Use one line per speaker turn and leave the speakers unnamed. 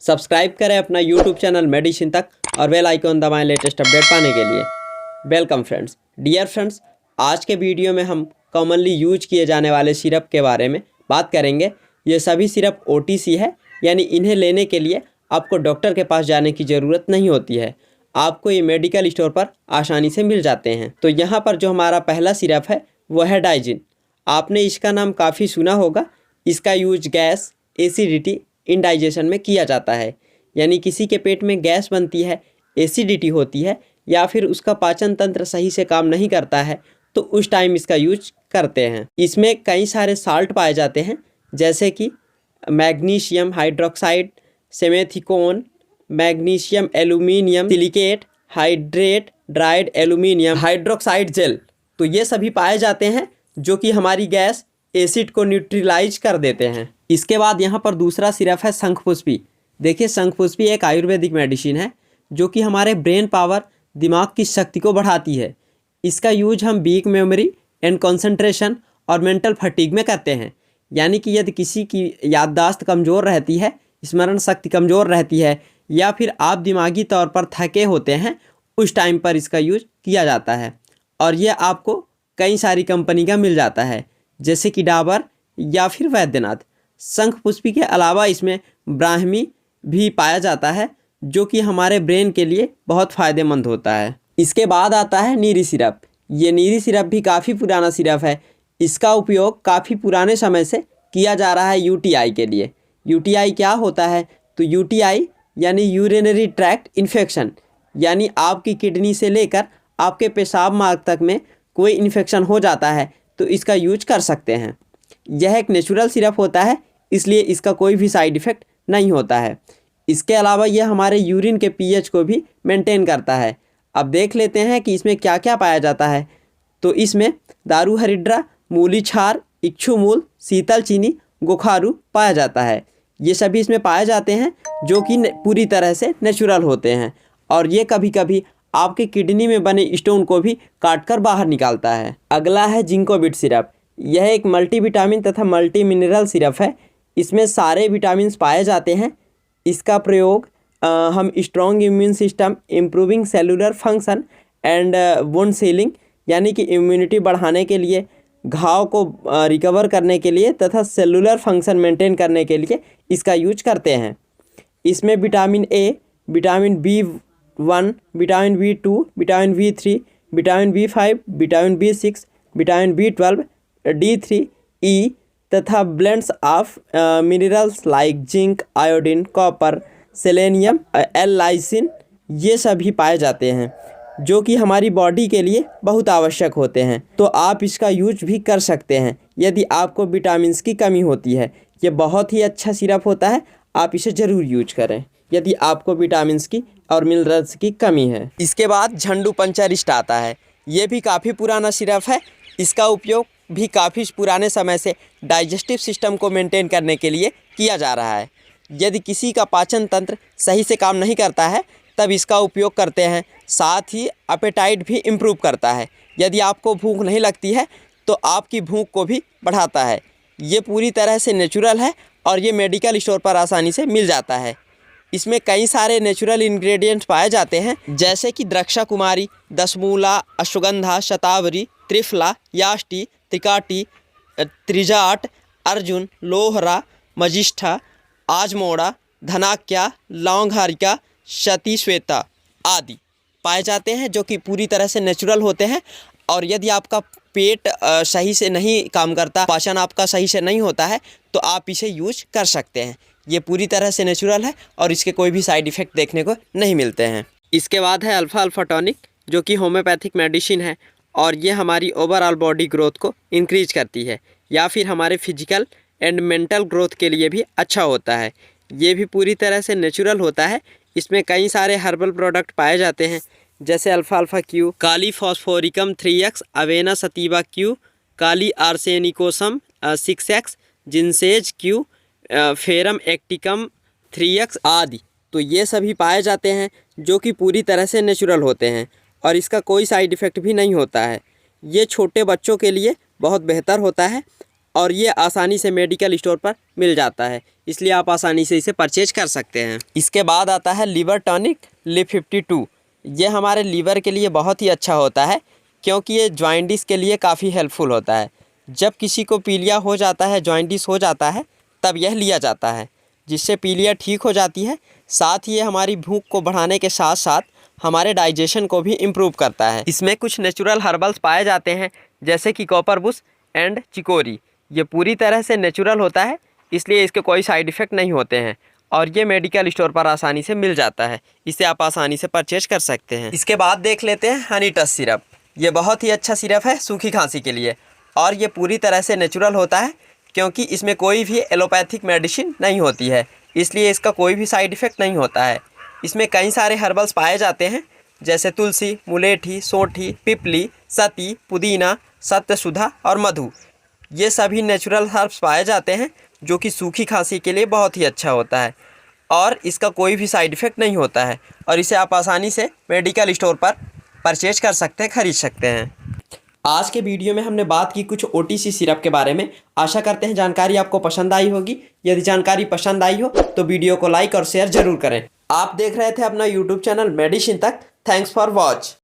Subscribe करें अपना YouTube channel medicine तक और बेल आइकन दबाएं लेटेस्ट अपडेट पाने के लिए। वेलकम फ्रेंड्स, डियर फ्रेंड्स, आज के वीडियो में हम कॉमनली यूज किए जाने वाले सिरप के बारे में बात करेंगे। ये सभी सिरप OTC है, यानी इन्हें लेने के लिए आपको डॉक्टर के पास जाने की ज़रूरत नहीं होती है। आपको ये मेडिकल स्टोर पर आसानी से मिल जाते हैं। तो यहाँ पर जो हमारा पहला सिरप है वो है डाइजिन। आपने इसका नाम काफ़ी सुना होगा। इसका यूज गैस, एसिडिटी, इंडाइजेशन में किया जाता है। यानी किसी के पेट में गैस बनती है, एसिडिटी होती है या फिर उसका पाचन तंत्र सही से काम नहीं करता है, तो उस टाइम इसका यूज करते हैं। इसमें कई सारे साल्ट पाए जाते हैं, जैसे कि magnesium hydroxide, simethicone, magnesium aluminium silicate, hydrate, dried aluminium hydroxide gel. तो ये सभी पाए जाते हैं जो कि हमारी गैस, एसिड को न्यूट्रलाइज कर देते हैं। इसके बाद यहाँ पर दूसरा सिरप है शंखपुष्पी। देखिए, शंखपुष्पी एक आयुर्वेदिक मेडिसिन है जो कि हमारे ब्रेन पावर, दिमाग की शक्ति को बढ़ाती है। इसका यूज हम वीक मेमोरी एंड कंसंट्रेशन और मेंटल फटीग में करते हैं। यानी कि यदि किसी की याददाश्त कमज़ोर रहती है, स्मरण शक्ति कमज़ोर रहती है या फिर आप दिमागी तौर पर थके होते हैं, उस टाइम पर इसका यूज किया जाता है। और ये आपको कई सारी कंपनी का मिल जाता है, जैसे कि डाबर या फिर वैद्यनाथ। शंखपुष्पी के अलावा इसमें ब्राह्मी भी पाया जाता है जो कि हमारे ब्रेन के लिए बहुत फ़ायदेमंद होता है। इसके बाद आता है नीरी सिरप। ये नीरी सिरप भी काफ़ी पुराना सिरप है। इसका उपयोग काफ़ी पुराने समय से किया जा रहा है UTI के लिए। UTI क्या होता है? तो UTI यानी यूरिनरी ट्रैक्ट इन्फेक्शन, यानी आपकी किडनी से लेकर आपके पेशाब मार्ग तक में कोई इन्फेक्शन हो जाता है तो इसका यूज कर सकते हैं। यह एक नेचुरल सिरप होता है, इसलिए इसका कोई भी साइड इफ़ेक्ट नहीं होता है। इसके अलावा यह हमारे यूरिन के pH को भी मेंटेन करता है। अब देख लेते हैं कि इसमें क्या क्या पाया जाता है। तो इसमें दारू हरिद्रा, मूली छार, इच्छुमूल, शीतल चीनी, गोखारू पाया जाता है। ये सभी इसमें पाए जाते हैं जो कि पूरी तरह से नेचुरल होते हैं और ये कभी कभी आपके किडनी में बने स्टोन को भी काट कर बाहर निकालता है। अगला है जिंकोबिट सिरप। यह एक मल्टीविटामिन तथा मल्टी मिनरल सिरप है। इसमें सारे विटामिन पाए जाते हैं। इसका प्रयोग हम strong immune system, improving cellular function and wound ceiling, यानी कि इम्यूनिटी बढ़ाने के लिए, घाव को रिकवर करने के लिए तथा सेलुलर फंक्शन मेंटेन करने के लिए इसका यूज करते हैं। इसमें vitamin A, vitamin B1, vitamin B2, vitamin B3, vitamin B5, vitamin B6, vitamin B12, D3, E तथा blends of minerals like zinc, iodine, copper, selenium, L lysine, ये सभी पाए जाते हैं जो कि हमारी बॉडी के लिए बहुत आवश्यक होते हैं। तो आप इसका यूज भी कर सकते हैं यदि आपको विटामिन्स की कमी होती है। ये बहुत ही अच्छा सिरप होता है, आप इसे ज़रूर यूज करें यदि आपको विटामिन्स की और मिनरल्स की कमी है। इसके बाद झंडू पंचरिस्ट आता है। ये भी काफ़ी पुराना सिरप है। इसका उपयोग भी काफ़ी पुराने समय से डाइजेस्टिव सिस्टम को मेंटेन करने के लिए किया जा रहा है। यदि किसी का पाचन तंत्र सही से काम नहीं करता है तब इसका उपयोग करते हैं। साथ ही एपेटाइट भी इम्प्रूव करता है। यदि आपको भूख नहीं लगती है तो आपकी भूख को भी बढ़ाता है। ये पूरी तरह से नेचुरल है और ये मेडिकल स्टोर पर आसानी से मिल जाता है। इसमें कई सारे नेचुरल इंग्रेडिएंट्स पाए जाते हैं, जैसे कि द्रक्षा कुमारी, दशमूला, अश्वगंधा, शतावरी, त्रिफला, याष्टी, त्रिकाटी, त्रिजाट, अर्जुन, लोहरा, मजिष्ठा, आजमोड़ा, धनाक्या, लौंगहारिका, शती श्वेता आदि पाए जाते हैं जो कि पूरी तरह से नेचुरल होते हैं। और यदि आपका पेट सही से नहीं काम करता, पाचन आपका सही से नहीं होता है, तो आप इसे यूज कर सकते हैं। ये पूरी तरह से नेचुरल है और इसके कोई भी साइड इफ़ेक्ट देखने को नहीं मिलते हैं। इसके बाद है अल्फ़ा अल्फ़ा टॉनिक, जो कि होम्योपैथिक मेडिसिन है और ये हमारी ओवरऑल बॉडी ग्रोथ को इंक्रीज करती है या फिर हमारे फिजिकल एंड मेंटल ग्रोथ के लिए भी अच्छा होता है। ये भी पूरी तरह से नेचुरल होता है। इसमें कई सारे हर्बल प्रोडक्ट पाए जाते हैं, जैसे अल्फ़ा अल्फ़ा क्यू, काली फॉस्फोरिकम 3x, अवेना सतीवा क्यू, काली arsenicosum 6x, जिनसेज Q, ferrum एक्टिकम 3x आदि। तो ये सभी पाए जाते हैं जो कि पूरी तरह से नेचुरल होते हैं और इसका कोई साइड इफ़ेक्ट भी नहीं होता है। ये छोटे बच्चों के लिए बहुत बेहतर होता है और ये आसानी से मेडिकल स्टोर पर मिल जाता है, इसलिए आप आसानी से इसे परचेज कर सकते हैं। इसके बाद आता है लीवर टॉनिक लिव 52। ये हमारे लीवर के लिए बहुत ही अच्छा होता है, क्योंकि ये जॉइंटिस के लिए काफ़ी हेल्पफुल होता है। जब किसी को पीलिया हो जाता है, जॉइंटिस हो जाता है, तब यह लिया जाता है, जिससे पीलिया ठीक हो जाती है। साथ ही ये हमारी भूख को बढ़ाने के साथ साथ हमारे डाइजेशन को भी इम्प्रूव करता है। इसमें कुछ नेचुरल हर्बल्स पाए जाते हैं, जैसे कि कॉपरबुश एंड चिकोरी। ये पूरी तरह से नेचुरल होता है, इसलिए इसके कोई साइड इफ़ेक्ट नहीं होते हैं और ये मेडिकल स्टोर पर आसानी से मिल जाता है। इसे आप आसानी से परचेज कर सकते हैं। इसके बाद देख लेते हैं हनी टच सिरप। ये बहुत ही अच्छा सिरप है सूखी खांसी के लिए और ये पूरी तरह से नेचुरल होता है, क्योंकि इसमें कोई भी एलोपैथिक मेडिसिन नहीं होती है, इसलिए इसका कोई भी साइड इफ़ेक्ट नहीं होता है। इसमें कई सारे हर्बल्स पाए जाते हैं, जैसे तुलसी, मुलेठी, सोंठी, पिपली, सती, पुदीना, सत्यसुधा और मधु। ये सभी नेचुरल हर्ब्स पाए जाते हैं, जो कि सूखी खांसी के लिए बहुत ही अच्छा होता है और इसका कोई भी साइड इफ़ेक्ट नहीं होता है और इसे आप आसानी से मेडिकल स्टोर पर परचेज कर सकते हैं, खरीद सकते हैं। आज के वीडियो में हमने बात की कुछ OTC सिरप के बारे में। आशा करते हैं जानकारी आपको पसंद आई होगी। यदि जानकारी पसंद आई हो तो वीडियो को लाइक और शेयर जरूर करें। आप देख रहे थे अपना YouTube चैनल मेडिसिन तक। Thanks for watch.